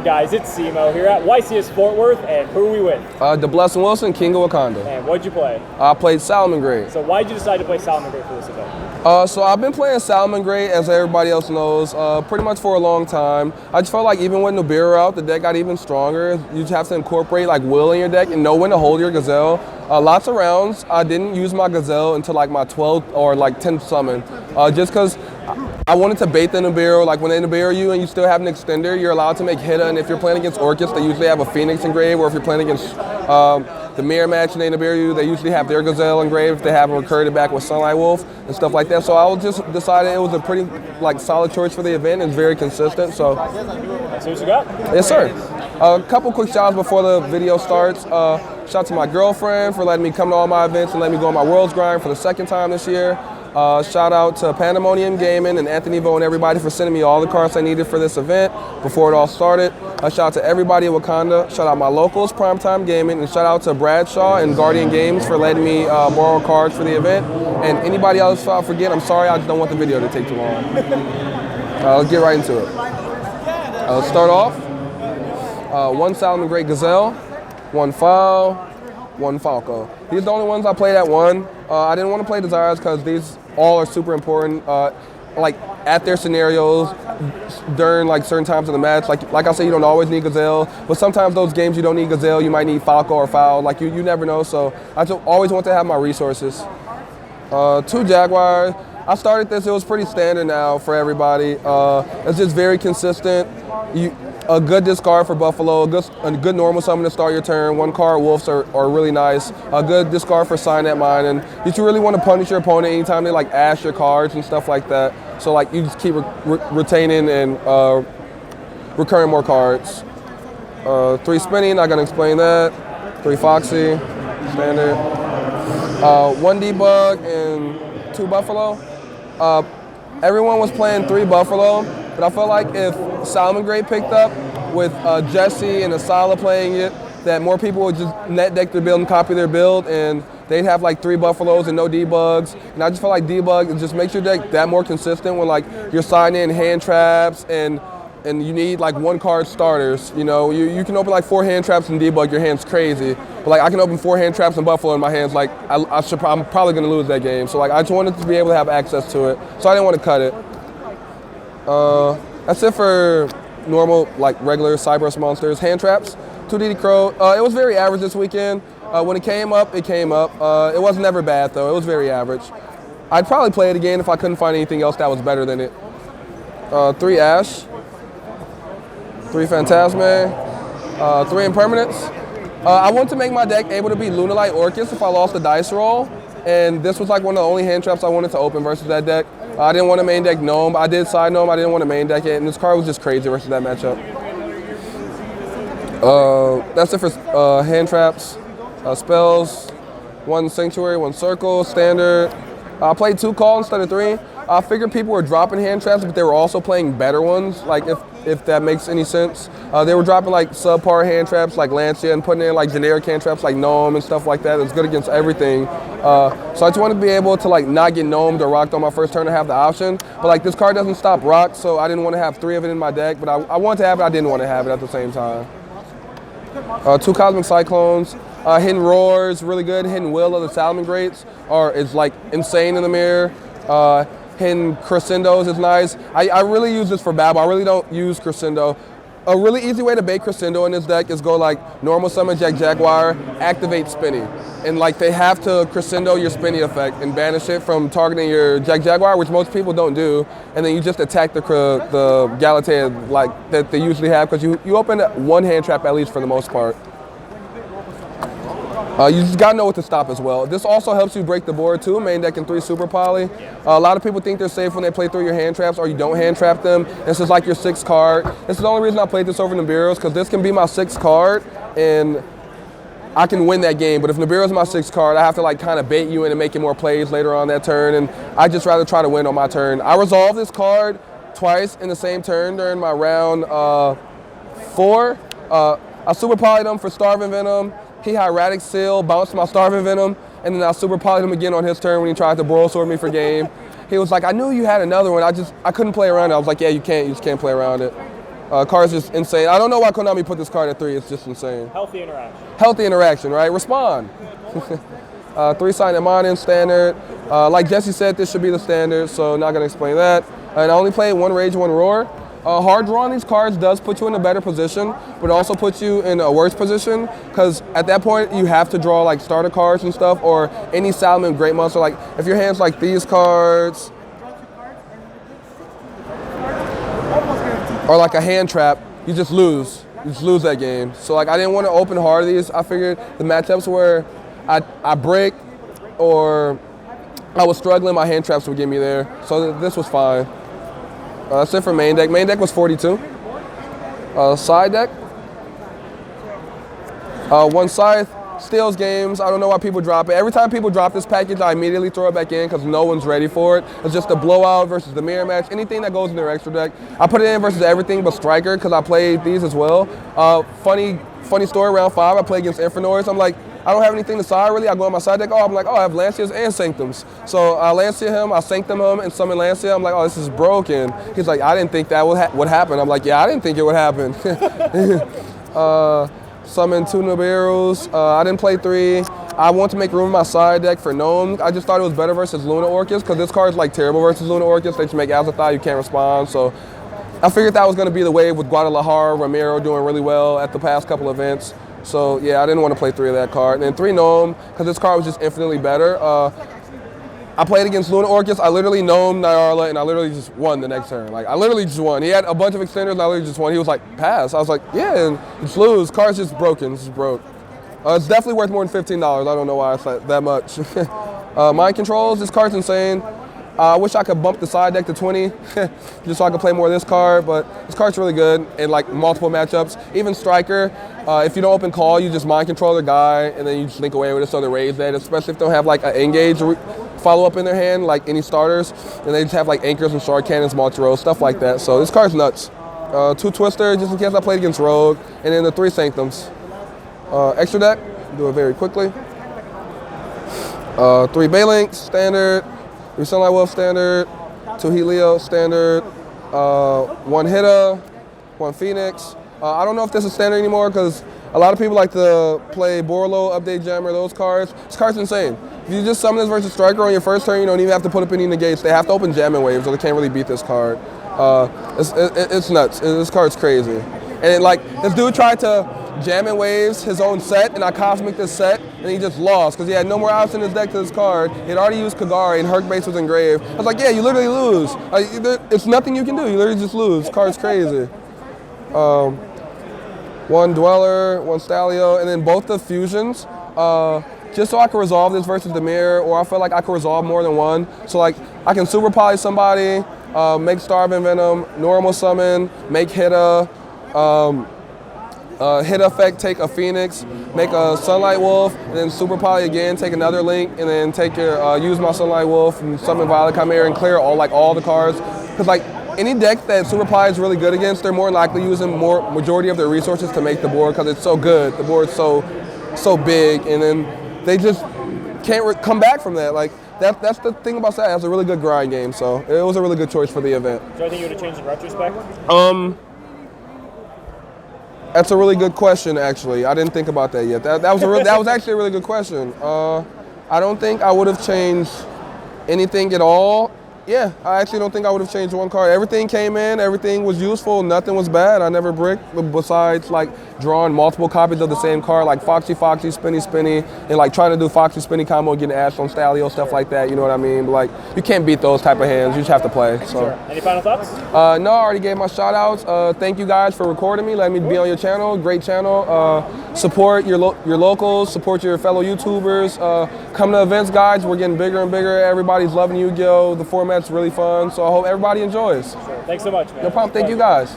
Guys, it's Simo here at YCS Fort Worth, and who are we with? Dablessin Wilson, King of Wakanda. And what'd you play? I played Salamangreat. So why'd you decide to play Salamangreat for this event? So I've been playing Salamangreat, as everybody else knows, pretty much for a long time. I just felt like even with Nibiru out, the deck got even stronger. You just have to incorporate like Will in your deck and know when to hold your Gazelle. Lots of rounds, I didn't use my Gazelle until like my 12th or like 10th summon, just because I wanted to bait the Nibiru. Like when they Nibiru you and you still have an extender, you're allowed to make Hida, and if you're playing against Orcus, they usually have a Phoenix engraved, or if you're playing against the mirror match and they Nibiru you, they usually have their Gazelle engraved if they haven't recurred it back with Sunlight Wolf and stuff like that. So I just decided it was a pretty like solid choice for the event. It's very consistent. So See what you got? Yes, sir. A couple quick shouts before the video starts. Shout out to my girlfriend for letting me come to all my events and letting me go on my Worlds grind for the second time this year. Shout out to Pandemonium Gaming and Anthony Vo and everybody for sending me all the cards I needed for this event before it all started. Shout out to everybody at Wakanda. Shout out my locals, Primetime Gaming, and shout out to Bradshaw and Guardian Games for letting me borrow cards for the event. And anybody else I forget, I'm sorry, I just don't want the video to take too long. Let's get right into it. Let's start off. One Salamangreat Gazelle, one Fowl, one Falco. These are the only ones I played at one. I didn't want to play Desires because these all are super important. Like at their scenarios during like certain times of the match. Like I said, you don't always need Gazelle, but sometimes those games you don't need Gazelle, you might need Falco or Fowl. Like you never know. So I just always want to have my resources. Two Jaguars. I started this. It was pretty standard now for everybody. It's just very consistent. A good discard for Buffalo, a good normal summon to start your turn. One card Wolves are really nice. A good discard for Sign That Mine, and you just really want to punish your opponent anytime they like ash your cards and stuff like that. So like you just keep retaining and recurring more cards. Three Spinning, not gonna explain that. Three Foxy, standard. One Debug and two Buffalo. Everyone was playing three Buffalo, but I felt like if Salamangreat picked up with Jesse and Asala playing it, that more people would just net deck their build and copy their build, and they'd have like three Buffaloes and no debugs. And I just felt like debug just makes your deck that more consistent when like you're signing in hand traps and you need like one card starters. You know, you can open like 4 hand traps and debug, your hand's crazy. But like I can open 4 hand traps and Buffalo in my hands, like I'm probably gonna lose that game. So like I just wanted to be able to have access to it. So I didn't want to cut it. That's it for normal, like regular Cyberus monsters. Hand traps, 2D Crow. It was very average this weekend. When it came up, it came up. It was never bad though, it was very average. I'd probably play it again if I couldn't find anything else that was better than it. 3 Ash, 3 Phantasme, 3 Impermanence. I want to make my deck able to be Lunalight Orcus if I lost the dice roll, and this was like one of the only hand traps I wanted to open versus that deck. I didn't want to main deck Gnome. I did side Gnome. I didn't want to main deck it, and this card was just crazy versus that matchup. That's it for hand traps. Spells, 1 Sanctuary, 1 Circle, standard. I played 2 Call instead of 3. I figured people were dropping hand traps, but they were also playing better ones, like if that makes any sense. They were dropping like subpar hand traps like Lancia and putting in like generic hand traps like Gnome and stuff like that. It's good against everything. So I just wanted to be able to like not get Gnomed or rocked on my first turn to have the option. But like this card doesn't stop rock, so I didn't want to have 3 of it in my deck, but I wanted to have it, I didn't want to have it at the same time. 2 Cosmic Cyclones. Hidden Roars, really good. Hidden Will of the Salamangreats is like insane in the mirror. Hidden Crescendos is nice. I really use this for battle. I really don't use Crescendo. A really easy way to bait Crescendo in this deck is go like normal summon Jaguar, activate Spinny. And like they have to Crescendo your Spinny effect and banish it from targeting your Jaguar, which most people don't do. And then you just attack the Galatea like that they usually have, because you open 1 hand trap at least for the most part. You just gotta know what to stop as well. This also helps you break the board too, main deck in 3 Super Poly. A lot of people think they're safe when they play through your hand traps or you don't hand trap them. This is like your 6th card. This is the only reason I played this over Nibiru's, because this can be my 6th card and I can win that game. But if Nibiru's my 6th card, I have to like kind of bait you in and make you more plays later on that turn, and I just rather try to win on my turn. I resolved this card twice in the same turn during my round 4. I Super Polyed him for Starving Venom. He had Radic Seal, bounced my Starving Venom, and then I Super Polyed him again on his turn when he tried to Bortle Sword me for game. He was like, I knew you had another one, I couldn't play around it. I was like, yeah, you just can't play around it. Card's just insane. I don't know why Konami put this card at 3. It's just insane. Healthy interaction. Healthy interaction, right? Respond. 3-sided Monin standard. Like Jesse said, this should be the standard, so not gonna explain that. And I only played 1 Rage, 1 Roar. Hard drawing these cards does put you in a better position, but also puts you in a worse position, because at that point you have to draw like starter cards and stuff, or any Salamangreat monster. Like if your hand's like these cards, or like a hand trap, you just lose. You just lose that game. So like I didn't want to open hard these. I figured the matchups where I break or I was struggling, my hand traps would get me there. So this was fine. That's it for main deck. Main deck was 42. Side deck. 1 Scythe. Steals games. I don't know why people drop it. Every time people drop this package, I immediately throw it back in because no one's ready for it. It's just a blowout versus the mirror match. Anything that goes in their extra deck. I put it in versus everything but Striker because I played these as well. Funny story, round 5, I played against Infernoids. I'm like, I don't have anything to side really. I go on my side deck. Oh, I'm like, oh, I have Lancias and Sanctums. So I Lancia him, I Sanctum him, and summon Lancia. I'm like, oh, this is broken. He's like, I didn't think that would happen. I'm like, yeah, I didn't think it would happen. Summon 2 Nibiru's. I didn't play 3. I want to make room in my side deck for Gnome. I just thought it was better versus Luna Orcus because this card's like terrible versus Luna Orcus. They just make Azathoth, you can't respond. So I figured that was going to be the wave with Guadalajara, Ramiro doing really well at the past couple events. So yeah, I didn't want to play 3 of that card. And then 3 Gnome because this card was just infinitely better. I played against Luna Orcus. I literally Gnome Nyarla, and I literally just won the next turn. Like, I literally just won. He had a bunch of extenders, and I literally just won. He was like, pass. I was like, yeah, and just lose. Card's just broken. It's just broke. It's definitely worth more than $15. I don't know why it's that much. Mind controls. This card's insane. I wish I could bump the side deck to 20 just so I could play more of this card, but this card's really good in like multiple matchups. Even Striker, if you don't open call, you just mind control the guy and then you just link away with it so they raise that, especially if they don't have like an engage follow-up in their hand, like any starters, and they just have like anchors and shard cannons, multi-rolls, stuff like that. So this card's nuts. 2 Twister, just in case I played against Rogue, and then the 3 Sanctums. Extra deck, do it very quickly. 3 Balinks, standard. 3 Sunlight Wolf standard, 2 Helio standard, 1 Hitta, 1 Phoenix. I don't know if this is standard anymore because a lot of people like to play Bortle, Update Gem, or those cards. This card's insane. If you just summon this versus Striker on your first turn, you don't even have to put up any negates. They have to open Jamming Waves, or they can't really beat this card. It's nuts. This card's crazy. And like, this dude tried to Jamming Waves his own set, and I Cosmic this set, and he just lost because he had no more outs in his deck to this card. He had already used Kagari, and Herc base was engraved. I was like, yeah, you literally lose. Like, it's nothing you can do. You literally just lose. This card's crazy. 1 Dweller, 1 Stalio, and then both the fusions. Just so I can resolve this versus the mirror, or I feel like I can resolve more than one. So like, I can super poly somebody, make Starving Venom, normal summon, make Hitta, hit effect, take a Phoenix, make a Sunlight Wolf, and then super poly again, take another link, and then take your use my Sunlight Wolf and summon Violet Chimera and clear all the cards. Because like any deck that super poly is really good against, they're more likely using majority of their resources to make the board because it's so good. The board's so big, and then they just can't come back from that. Like that's the thing about that. It's a really good grind game, so it was a really good choice for the event. So I think you would have changed in retrospect? That's a really good question, actually. I didn't think about that yet. That was actually a really good question. I don't think I would have changed anything at all. Yeah, I actually don't think I would have changed one card. Everything came in, everything was useful, nothing was bad. I never bricked, besides like drawing multiple copies of the same card, like Foxy, Spinny, and like trying to do Foxy, Spinny combo and getting Ash on Stalio, stuff like that, you know what I mean? But like, you can't beat those type of hands, you just have to play. So. Sure. Any final thoughts? No, I already gave my shout outs. Thank you guys for recording me, letting me be on your channel, great channel. Support your locals, support your fellow YouTubers. Come to events, guys, we're getting bigger and bigger. Everybody's loving Yu-Gi-Oh! The format's really fun, so I hope everybody enjoys. Sure. Thanks so much, man. No problem, thank you guys.